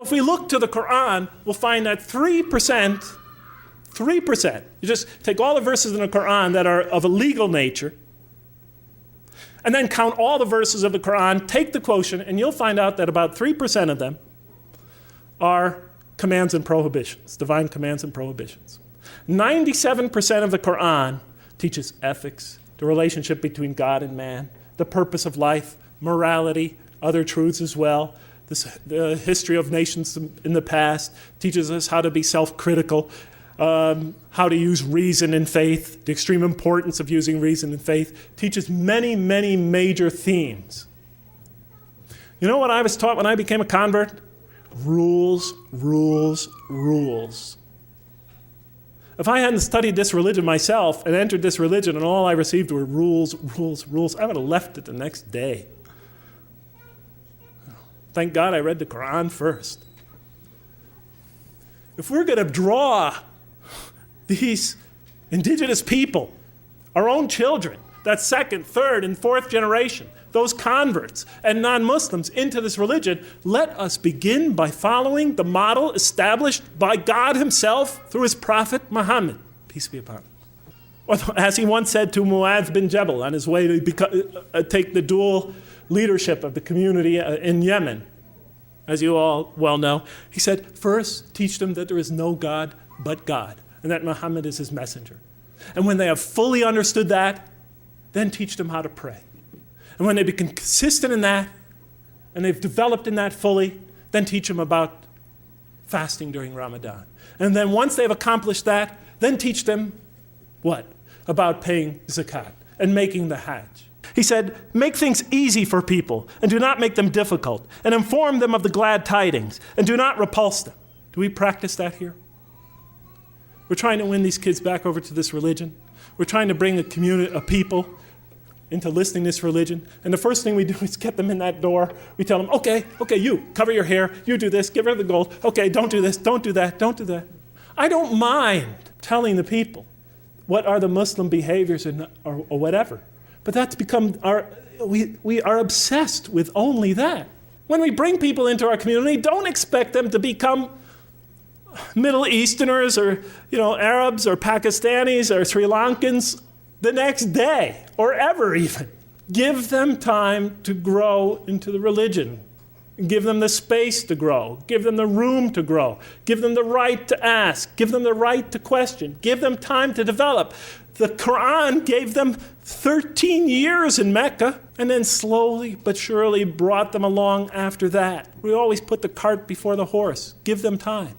If we look to the Quran, we'll find that 3%, you just take all the verses in the Quran that are of a legal nature, and then count all the verses of the Quran, take the quotient, and you'll find out that about 3% of them are commands and prohibitions, divine commands and prohibitions. 97% of the Quran teaches ethics, the relationship between God and man, the purpose of life, morality, other truths as well. The history of nations in the past teaches us how to be self-critical, how to use reason and faith, the extreme importance of using reason and faith, teaches many, many major themes. You know what I was taught when I became a convert? Rules, rules, rules. If I hadn't studied this religion myself and entered this religion and all I received were rules, rules, rules, I would have left it the next day. Thank God I read the Quran first. If we're going to draw these indigenous people, our own children, that second, third, and fourth generation, those converts and non-Muslims into this religion, let us begin by following the model established by God himself through his prophet Muhammad, peace be upon him. Or as he once said to Mu'adh bin Jabal on his way to take the dual leadership of the community in Yemen, as you all well know, he said, first teach them that there is no God but God, and that Muhammad is his messenger. And when they have fully understood that, then teach them how to pray. And when they become consistent in that, and they've developed in that fully, then teach them about fasting during Ramadan. And then once they've accomplished that, then teach them what? About paying zakat and making the hajj. He said, make things easy for people and do not make them difficult, and inform them of the glad tidings and do not repulse them. Do we practice that here? We're trying to win these kids back over to this religion. We're trying to bring a community of people into listening to this religion. And the first thing we do is get them in that door. We tell them, okay, you, cover your hair, you do this, give her the gold. Okay, don't do this, don't do that, don't do that. I don't mind telling the people what are the Muslim behaviors or whatever. But that's become we are obsessed with only that. When we bring people into our community, don't expect them to become Middle Easterners or Arabs or Pakistanis or Sri Lankans the next day or ever even. Give them time to grow into the religion. Give them the space to grow. Give them the room to grow. Give them the right to ask. Give them the right to question. Give them time to develop. The Quran gave them 13 years in Mecca and then slowly but surely brought them along after that. We always put the cart before the horse. Give them time.